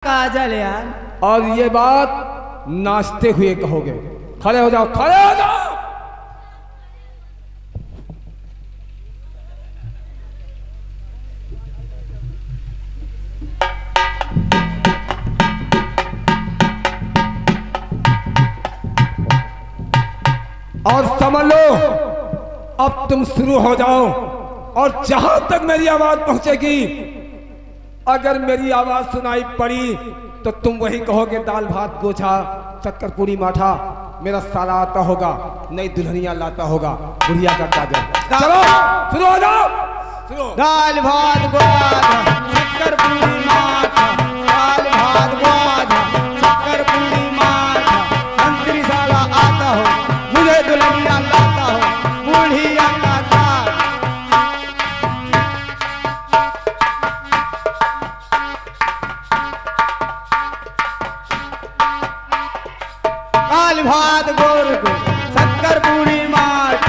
काजल यार। और ये बात नाचते हुए कहोगे। खड़े हो जाओ, खड़े हो जाओ। और समझ लो, अब तुम शुरू हो जाओ। और जहां तक मेरी आवाज पहुंचेगी, अगर मेरी आवाज सुनाई पड़ी तो तुम वही कहोगे दाल भात गोछा शक्कर पूरी माठा। मेरा साला आता होगा, नई दुल्हनिया लाता होगा, बुढ़िया का काजल। चलो शुरू हो जाओ, शुरू। दाल भात गोछा शक्कर पूरी माठा, दाल भात गोछा शक्कर पूरी माठा। मंत्री साला आता हो, मुझे दुल्हनिया लाता हो, बुढ़िया का काजल। दाल भात गोर को शक्कर पूरी माठ।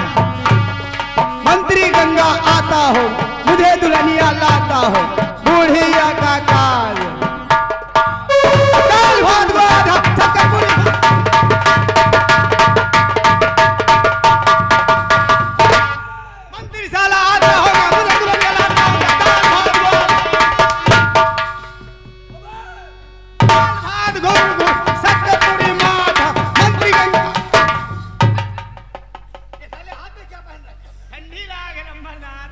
मंत्री गंगा आता हो, मुझे दुल्हनिया लाता हो, बूढ़िया का काल। दाल भात गोर शक्कर पूरी मंत्री साला आता होगा, मुझे दुल्हनिया लाता होगा। दाल भात गोर को शक्कर पूरी माठ। मंत्री गंगा ठंडी लागे नंबरदार।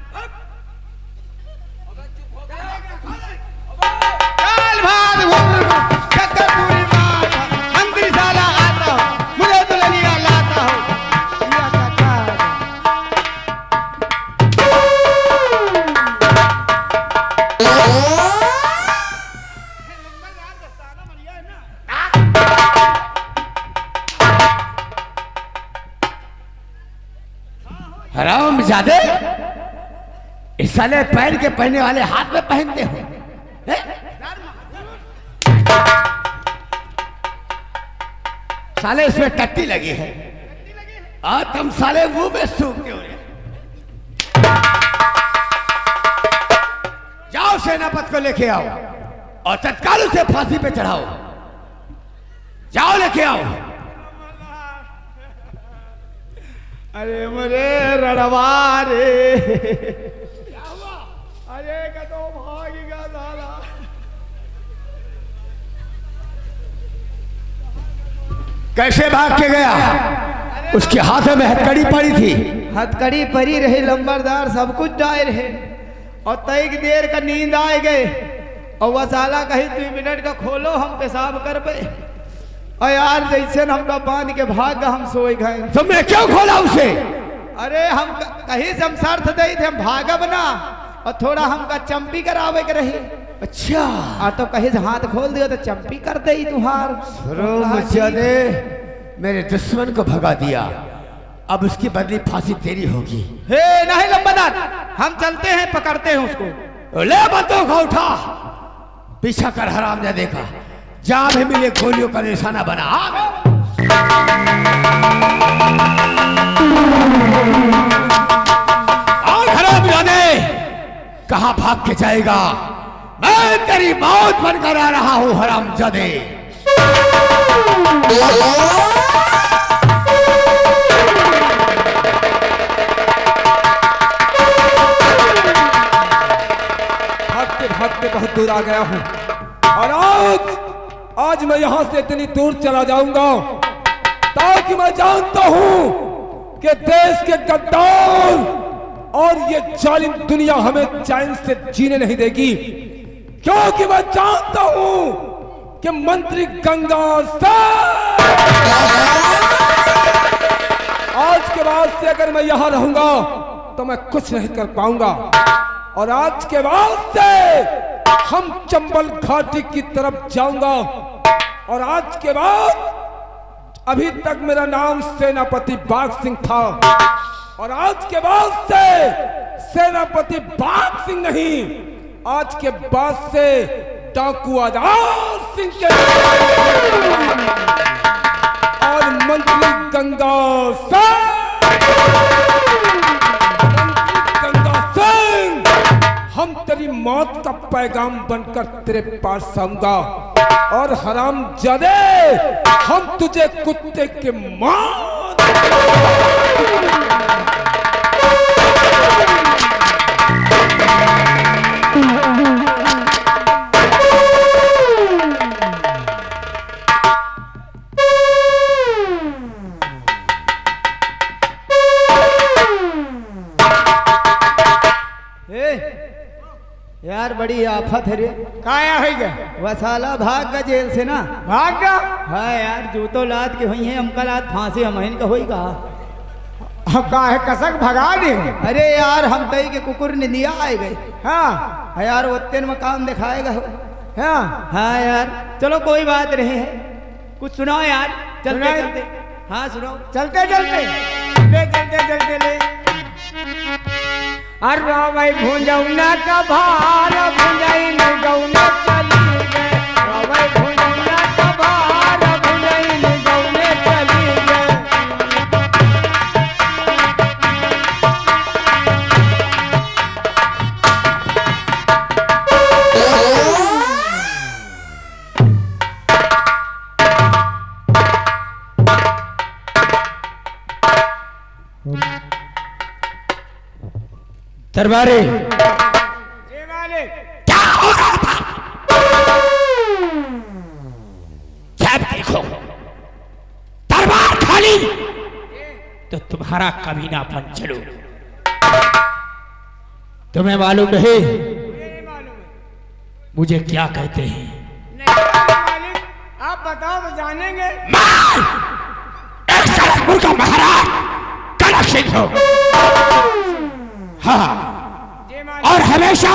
दाल भात गोर को शक्कर पूरी माठ। मंत्री साला आता हो, मुझे दुल्हनिया लाता हो, बुढ़िया का काल। हराम जादे, इस साले पैर के पहने वाले हाथ में पहनते हो हैं? साले इसमें टट्टी लगी है और तुम साले मुंह में सूखते हो। जाओ सेनापति को लेके आओ और तत्काल उसे फांसी पे चढ़ाओ। जाओ लेके आओ। अरे मुरे रड़वा रे, क्या हुआ? अरे कदो भागेगा साला। कैसे भाग के गया? उसके हाथ में हथकड़ी पड़ी थी। हथकड़ी परी रही लंबरदार, सब कुछ डाय रहे। और तईक देर का नींद आए गए और वह साला कही 2 मिनट का खोलो, हम पेशाब कर पे। और यार जैसे हमका बांध के भाग हम सोए गए। तुमने क्यों खोला उसे? अरे हम कहीं से हम शर्त दे थे, हम भागब ना और थोड़ा हमका चंपी करावे के रही। अच्छा, आ तो कहीं से हाथ खोल दियो तो चंपी कर दे तुहार। मुझे मेरे दुश्मन को भगा दिया, अब उसकी बदली फांसी तेरी होगी। हे नहीं लंबरदार, हम चलते हैं, पकड़ते हैं उसको। ले बंदूक उठा, पीछा कर हरामजादे का। जहां भी मिले गोलियों का निशाना बना। हरामजादे, कहां भाग के जाएगा? मैं तेरी मौत बनकर आ रहा हूं हरामजादे। भागते भागते बहुत दूर आ गया हूं और आज मैं यहां से इतनी दूर चला जाऊंगा ताकि मैं जानता हूं कि देश के गद्दार और ये जालिम दुनिया हमें चैन से जीने नहीं देगी। क्योंकि मैं जानता हूं कि मंत्री गंगा से आज के बाद से अगर मैं यहां रहूंगा तो मैं कुछ नहीं कर पाऊंगा। और आज के बाद से हम चंबल घाटी की तरफ जाऊंगा। और आज के बाद, अभी तक मेरा नाम सेनापति बाघ सिंह था और आज के बाद से सेनापति बाघ सिंह नहीं, आज के बाद से डाकू आजाद सिंह के और मंत्री गंगा सिंह हम तेरी मौत का पैगाम बनकर तेरे पास आऊंगा और हरामजादे हम तुझे कुत्ते के मार। यार बड़ी आफत है रे। काया है गे? वह साला भाग गया जेल से ना। भाग गया? हाँ यार जूतो लाद के हुई है हमका लाद फांसी हमहिन का होई कहा। काहे कसक भगा दे? अरे यार हम तई के कुकुर निंदिया आए गए। हाँ हाँ यार उतने में काम दिखाएगा। हाँ हाँ यार चलो कोई बात नहीं है, कुछ सुनाओ यार। चलते सुनाए? चलते हाँ सुनाओ। चलते चलते ले चलते चलते ले। अरे भाई भुंजौना का भार भुंजाई न गौना चली गए। भाई भुंजौना का भार भुंजाई न गौने चली गए। दरबारी ये मालिक क्या हो रहा था? जब देखो दरबार खाली तो तुम्हारा कमीनापन चलो। तुम्हें मालूम नहीं ये नहीं मालूम है। मुझे क्या कहते हैं? नहीं मालिक आप बताओ तो जानेंगे। मैं एक सरसपुर का महाराज कनक सिंह हूं। हाँ, ये मालिक और हमेशा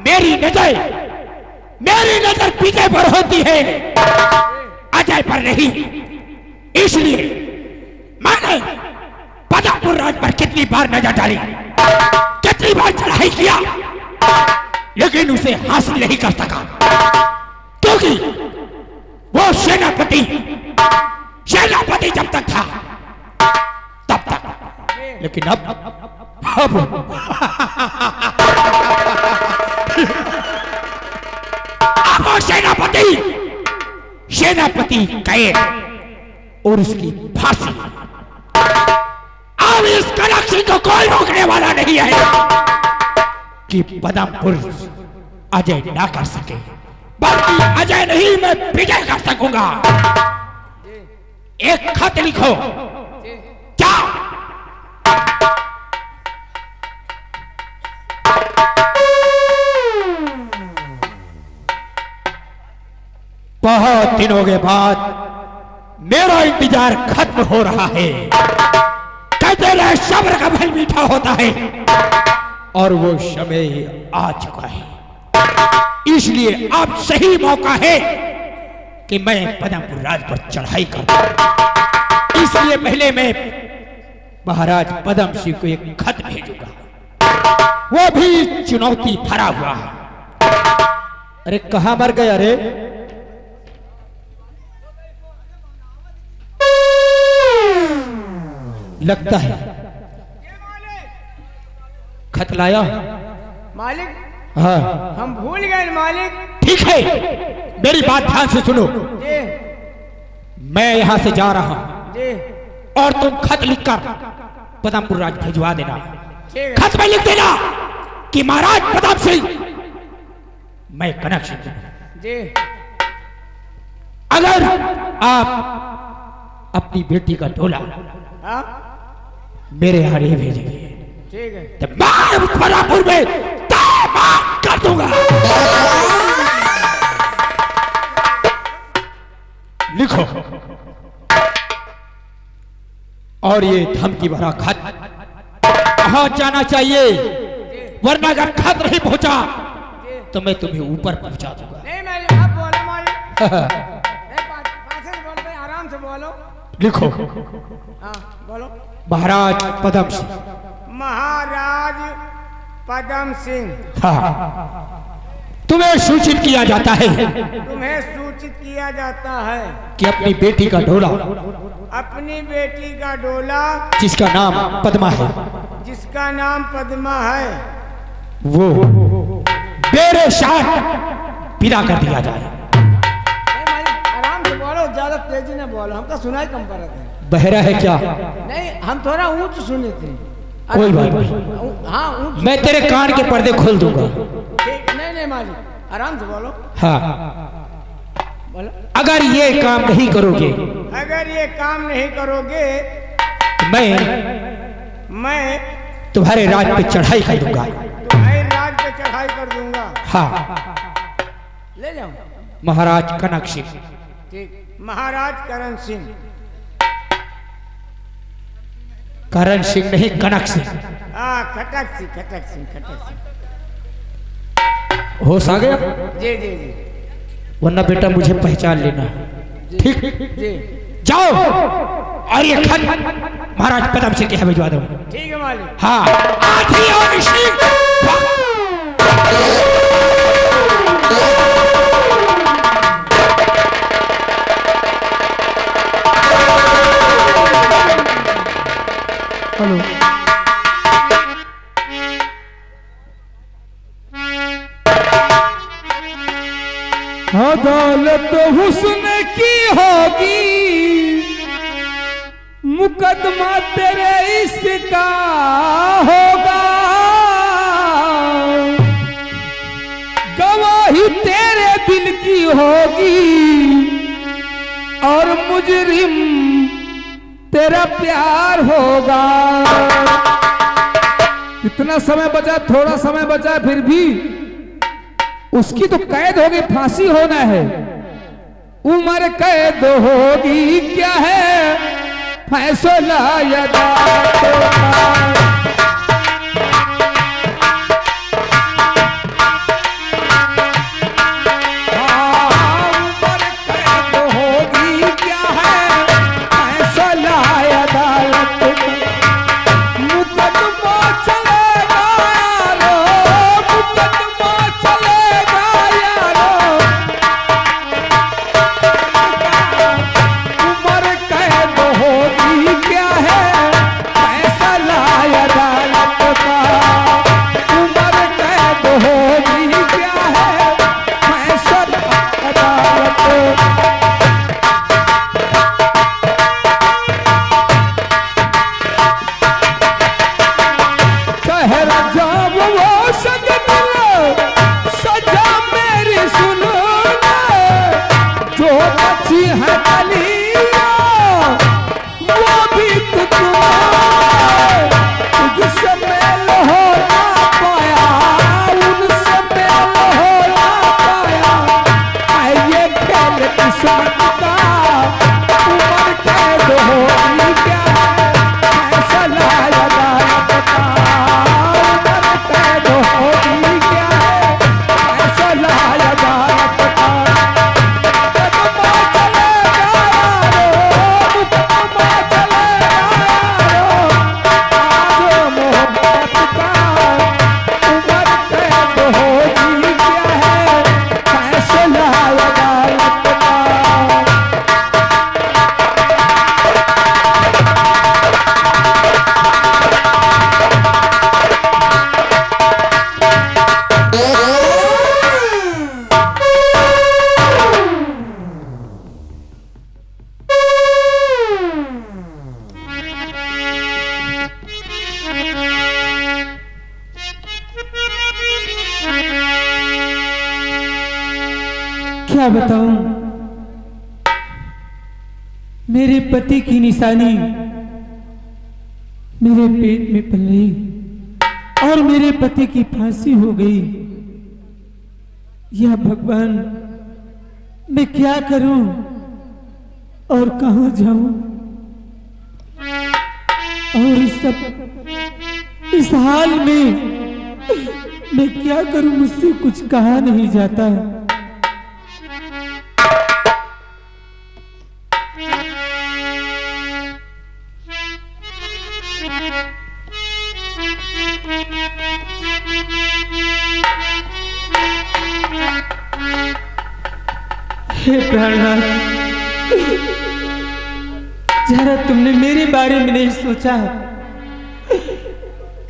मेरी नजर पीछे पर होती है, अजय पर नहीं। इसलिए मैंने पदमपुर राज पर कितनी बार नजर डाली, कितनी बार चढ़ाई किया, लेकिन उसे हासिल नहीं कर सका, क्योंकि वो सेनापति जब तक था तब तक। लेकिन अब वो सेनापति कैद और उसकी फांसी। अब इस कनक सिंह को कोई रोकने वाला नहीं है कि पदमपुर अजय ना कर सके, बल्कि अजय नहीं मैं विजय कर सकूंगा। एक खत लिखो, क्या बहुत दिनों के बाद मेरा इंतजार खत्म हो रहा है। कहते रहे सब्र का फल मीठा होता है, और वो समय आ चुका है। इसलिए अब सही मौका है कि मैं पदमपुर राज पर चढ़ाई करूं। इसलिए पहले मैं महाराज पदम सिंह को एक खत भेजूंगा, वो भी चुनौती भरा हुआ है। अरे कहां मर गया रे? लगता है खत लाया। मालिक हाँ हम भूल गए मालिक। ठीक है, मेरी बात ध्यान से सुनो। जी मैं यहां से जा रहा हूं जी और तुम खत लिखकर पदमपुर राज भिजवा देना। ठीक है। खत में लिख देना कि महाराज पदम सिंह मैं कनक सिंह हूं। जी अगर आप अपनी बेटी का डोला हाँ मेरे यहाँ नहीं भेजेंगे ठीक है। तो मैं पदमपुर में तैनात कर दूंगा। लिखो, और ये धमकी भरा खत पहुंच जाना चाहिए, वरना अगर खत नहीं पहुंचा तो मैं तुम्हें ऊपर पहुंचा दूंगा। नहीं मालिक आप बोलो मालिक। नहीं पास से बोलते हैं, आराम से बोलो। लिखो, हाँ बोलो। महाराज पदम सिंह। महाराज पदम सिंह हाँ, तुम्हें सूचित किया जाता है तुम्हें सूचित किया जाता है कि अपनी बेटी का डोला, अपनी बेटी का डोला जिसका नाम पद्मा है, जिसका नाम पद्मा है, वो मेरे साथ विदा कर दिया जाए। आराम से बोलो, ज्यादा तेजी न बोलो, हमका सुनाई कम पड़ता है। बहरा है क्या? नहीं, हम थोड़ा ऊंच सुने थे। कोई बात नहीं, हाँ ऊंच। मैं तेरे कान के पर्दे खोल दूंगा। ठीक, नहीं नहीं मालिक, आराम से बोलो। हाँ, बोलो। अगर ये काम नहीं करोगे, अगर ये काम नहीं करोगे तो मैं तुम्हारे राज पे चढ़ाई कर दूंगा। तुम्हारे राज पे चढ़ाई कर दूंगा। हाँ, ले जाओ। महाराज कनक सिंह। ठीक, महाराज करण सिंह। करण सिंह नहीं, कनक सिंह। हाँ, खटक सिंह, खटक सिंह, खटक सिंह। होश आ गया? जी जी जी वरना बेटा मुझे पहचान लेना। ठीक, जी। जाओ और ये खत महाराज पदम सिंह के यहाँ भिजवा दो। ठीक है मालिक। हाँ, आधी और सिंह। हेलो, अदालत हुस्न की होगी, मुकदमा तेरे इसका होगा, गवाही तेरे दिल की होगी, और मुजरिम तेरा प्यार होगा। कितना समय बचा? थोड़ा समय बचा, फिर भी उसकी तो कैद होगी, फांसी होना है। उम्र कैद होगी क्या है, फैसला अदालत का। क्या बताऊं, मेरे पति की निशानी मेरे पेट में पल रही और मेरे पति की फांसी हो गई। या भगवान, मैं क्या करूं और कहां जाऊं? और इस हाल में मैं क्या करूं? मुझसे कुछ कहा नहीं जाता। हे प्राणनाथ, जरा तुमने मेरे बारे में नहीं सोचा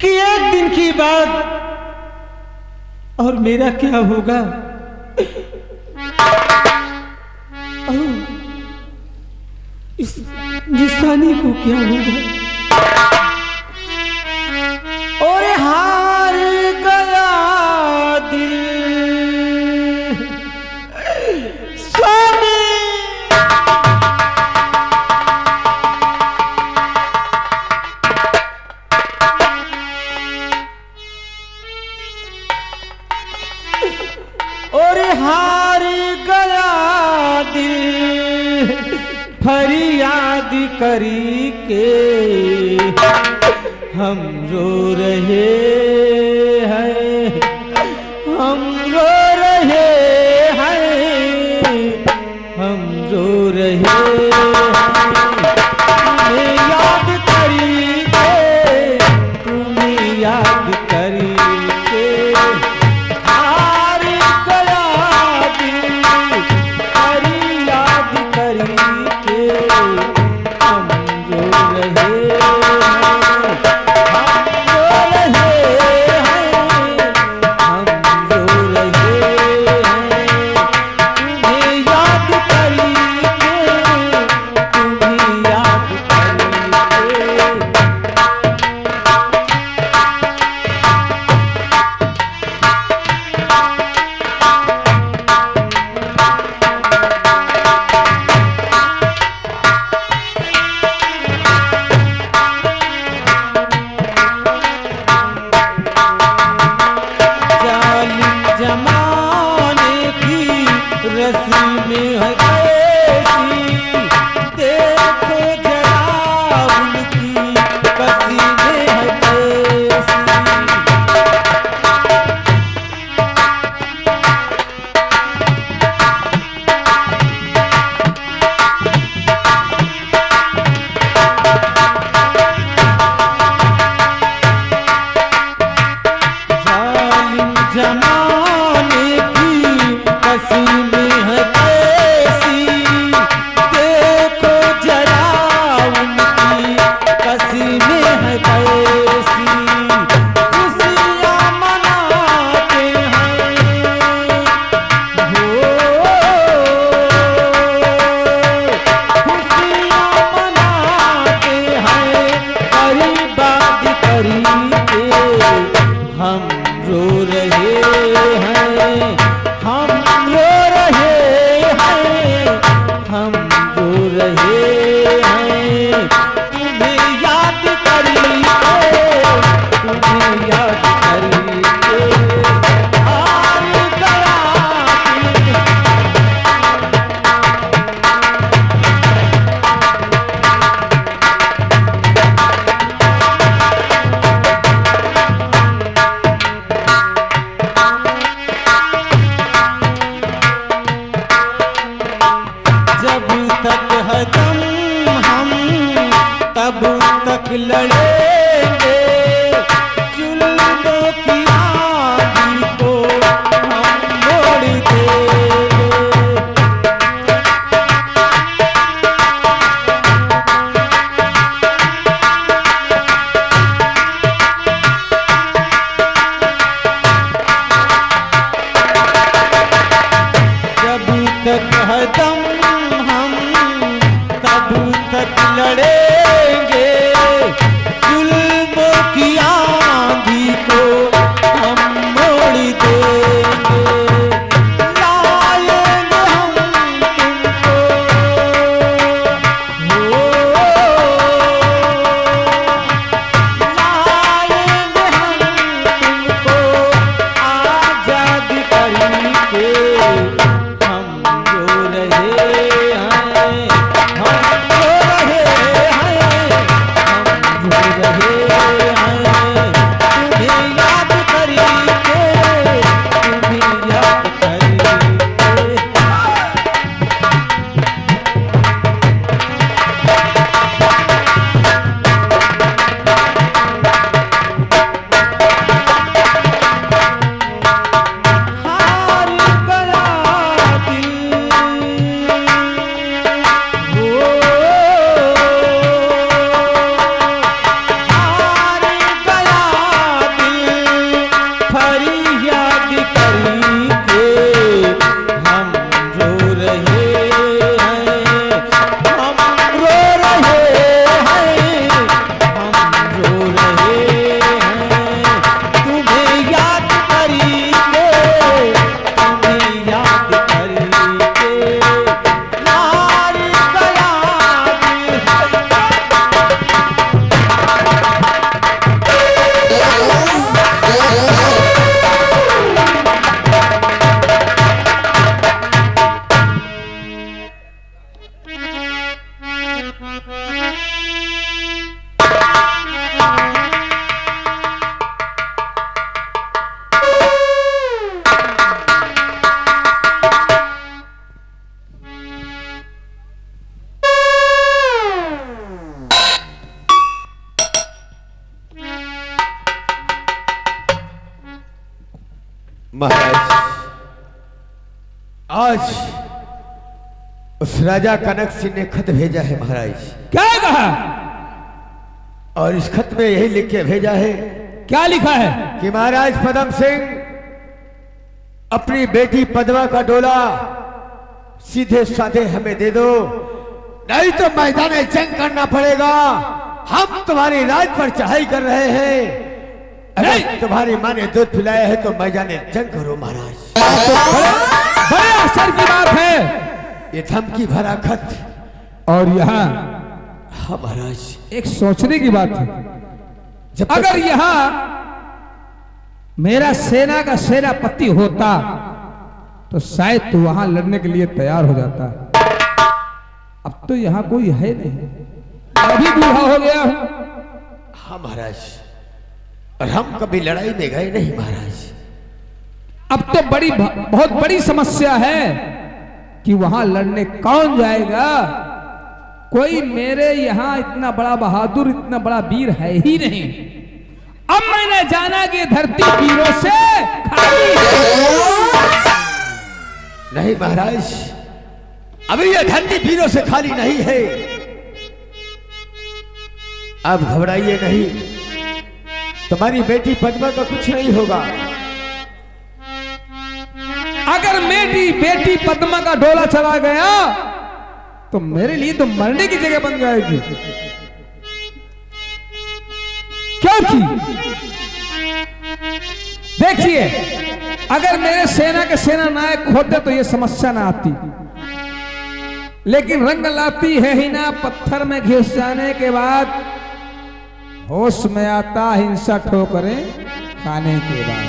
कि एक दिन की बात और मेरा क्या होगा? और इस निशानी को क्या होगा? और हार गया दिल स्वामी। और हार गया दिल फरियाद करी के हम रो रहे हैं, हम रो रहे हैं, हम रो रहे हैं। तुम्हें याद करी के, तुम्हें याद करी के हार गया दिल फरियाद करी के हम रो रहे लड़ेंगे जुल्मों की आंधी को हम मोड़ देंगे। जब तक है दम हम तब तक लड़ेंगे जुल्मों की आंधी को हम मोड़ देंगे। लाएंगे हम तुमको लाएंगे हम तुमको आजाद करके। हम रो रहे हैं, हम रो रहे हैं, हम रो रहे हैं। महाराज, आज उस राजा कनक सिंह ने खत भेजा है महाराज। क्या कहा? और इस खत में यही लिख के भेजा है। क्या लिखा है? कि महाराज पदम सिंह अपनी बेटी पद्मा का डोला सीधे साधे हमें दे दो, नहीं तो मैदान जंग करना पड़ेगा। हम तुम्हारी राज पर चढ़ाई कर रहे हैं। अगर तुम्हारी माँ ने दूध पिलाया है तो मैदान जंग करो महाराज। बड़े आश्चर्य की बात है। ये धमकी भरा खत। और यहाँ हाँ महाराज, एक सोचने की बात है। जब अगर यहाँ मेरा सेना का सेनापति होता तो शायद तो वहां लड़ने के लिए तैयार हो जाता। अब तो यहाँ कोई है नहीं, मैं भी बूढ़ा हो गया हूं। हाँ महाराज, और हम कभी लड़ाई में गए नहीं महाराज। अब तो बहुत बड़ी समस्या है कि वहां लड़ने कौन जाएगा। कोई मेरे यहाँ इतना बड़ा बहादुर, इतना बड़ा वीर है ही नहीं। अब मैंने जाना कि धरती वीरों से खाली है। नहीं महाराज, अभी यह धरती वीरों से खाली नहीं है। अब घबराइए नहीं, तुम्हारी बेटी पद्मा का कुछ नहीं होगा। अगर मेरी बेटी पद्मा का डोला चला गया तो मेरे लिए तो मरने की जगह बन जाएगी। क्योंकि देखिए, अगर मेरे सेना के सेना नायक होते तो यह समस्या ना आती, लेकिन रंग लाती है ही ना। पत्थर में घिस जाने के बाद होश में आता हिंसा ठोकरें खाने के बाद।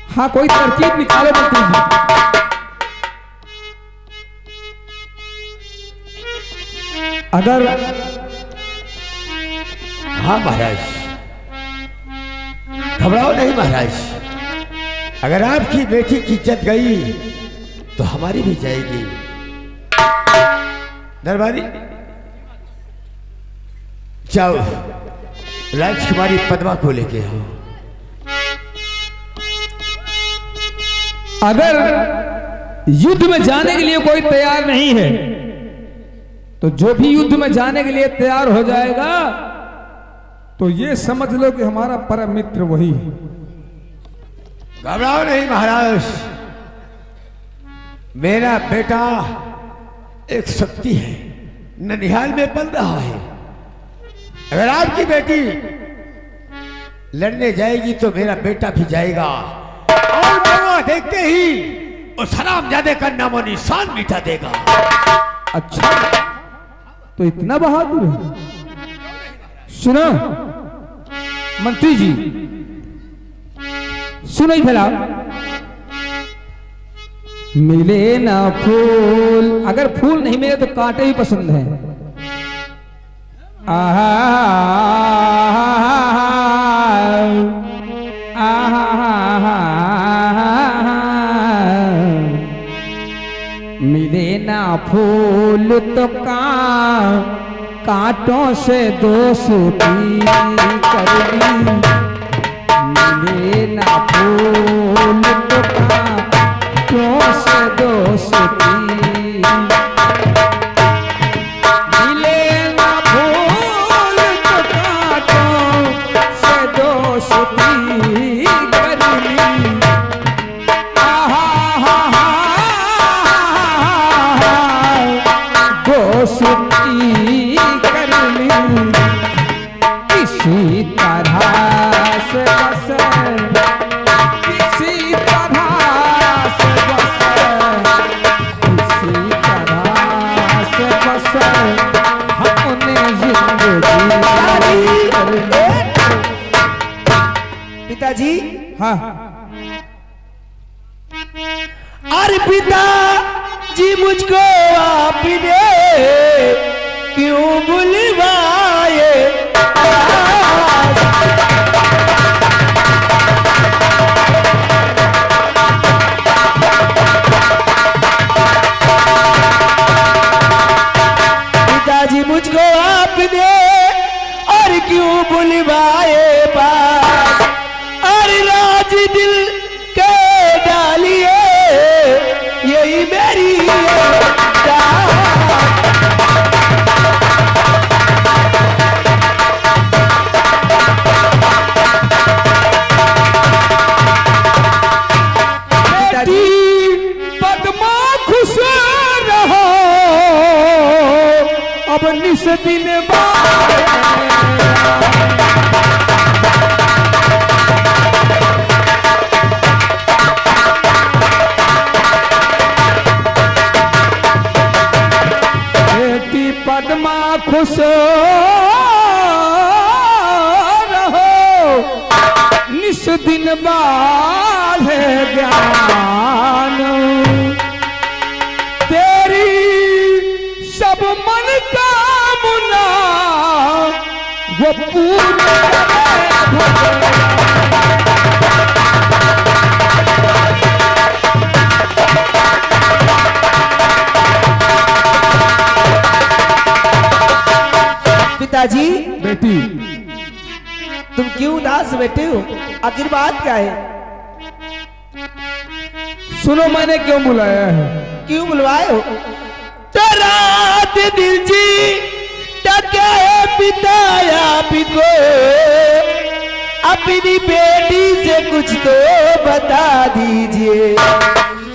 हाँ, कोई तरकीब निकालो मंत्री जी। अगर हाँ महाराज, घबराओ नहीं महाराज। अगर आपकी बेटी की इज्जत गई तो हमारी भी जाएगी। दरबारी जाओ, राजकुमारी पद्मा को लेके आओ। अगर युद्ध में जाने के लिए कोई तैयार नहीं है तो जो भी युद्ध में जाने के लिए तैयार हो जाएगा तो ये समझ लो कि हमारा परम मित्र वही है। घबराओ नहीं महाराज, मेरा बेटा एक शक्ति है, ननिहाल में पल रहा है। अगर आपकी बेटी लड़ने जाएगी तो मेरा बेटा भी जाएगा, और मौका देखते ही उस हरामजादे का नामो निशान मिटा देगा। अच्छा, तो इतना बहादुर है। सुनो मंत्री जी, सुनो भला। मिले ना फूल, अगर फूल नहीं मिले तो कांटे ही पसंद है। आहा मिले ना फूल तो कांटों से दोस्ती कर ली। मिले ना फूल तो कांटों से दोस्ती, मिले ना फूल तो कांटों से दोस्ती कर ली। दोस्ती कर ली किसी तरह से बस, किसी तरह से बस, किसी तरह से बस हमने जिंदगी कर ली। पिताजी, हाँ, अरे पिताजी मुझको आप दे क्यों बुलवाए। पिताजी मुझको आप दे और क्यों बुलवाए पास। पद्मा खुश रहो अब निस दिन बेटी पद्मा खुश रहो निस दिन बाढ़े ज्ञान तेरी सब मन कामना वो पूर्ण पिताजी, बेटी तुम क्यों उदास बैठे हो? आखिर बात क्या है? सुनो, मैंने क्यों बुलाया है? क्यों बुलवाए हो? रात दिल जी टके बिताया बिको अपनी बेटी से कुछ तो बता दीजिए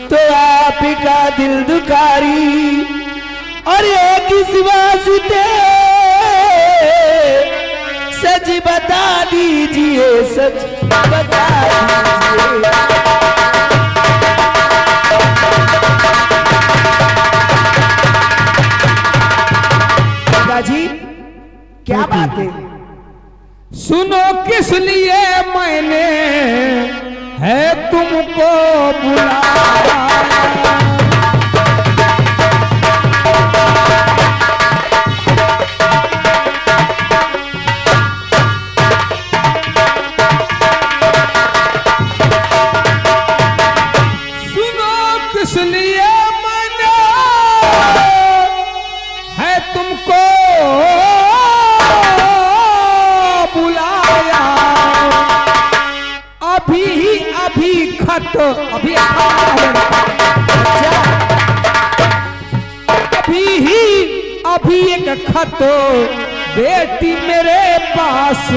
तो आप का दिल दुखारी और एक इस वास्ते सच बता दीजिए, सच बता दीजिए। पिताजी, क्या बात है? सुनो, किस लिए मैंने है तुमको बुलाया। सुनो, किस लिए मैंने है तुमको बुलाया। अभी खत अभी एक खत बेटी मेरे पास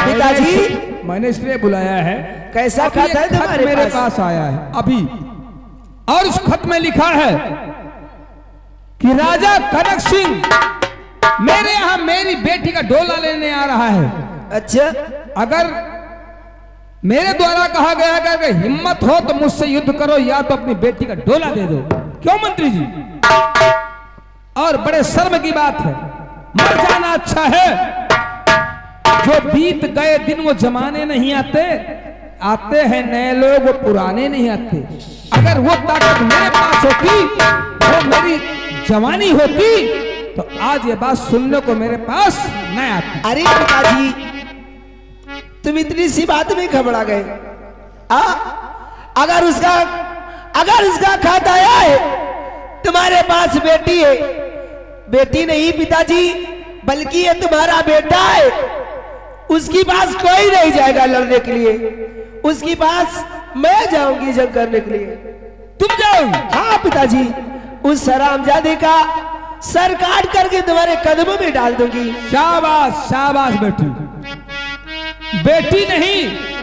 पिताजी, मैंने इसलिए बुलाया है। कैसा अभी खत है एक खत तुम्हारे मेरे पास? पास आया है अभी, और उस खत में लिखा है कि राजा कनक सिंह मेरे यहाँ मेरी बेटी का डोला लेने आ रहा है। अच्छा, अगर मेरे द्वारा कहा गया कि अगर हिम्मत हो तो मुझसे युद्ध करो या तो अपनी बेटी का डोला दे दो। क्यों मंत्री जी? और बड़े शर्म की बात है, मर जाना अच्छा है। जो बीत गए दिन वो जमाने नहीं आते, आते हैं नए लोग, वो पुराने नहीं आते। अगर वो ताकत मेरे पास होती, वो मेरी जवानी होती, तो आज ये बात सुनने को मेरे पास न आती। अरे पिताजी, तुम इतनी सी बात में घबरा गए? अगर उसका खत आया है, तुम्हारे पास बेटी है। बेटी नहीं पिताजी, बल्कि ये तुम्हारा बेटा है। उसके पास कोई नहीं जाएगा लड़ने के लिए, उसके पास मैं जाऊंगी जंग करने के लिए। तुम जाओगे? हाँ पिताजी, उस हरामजादे का सर काट करके तुम्हारे कदमों में डाल दूंगी। शाबाश शाबाश बेटी, बेटी नहीं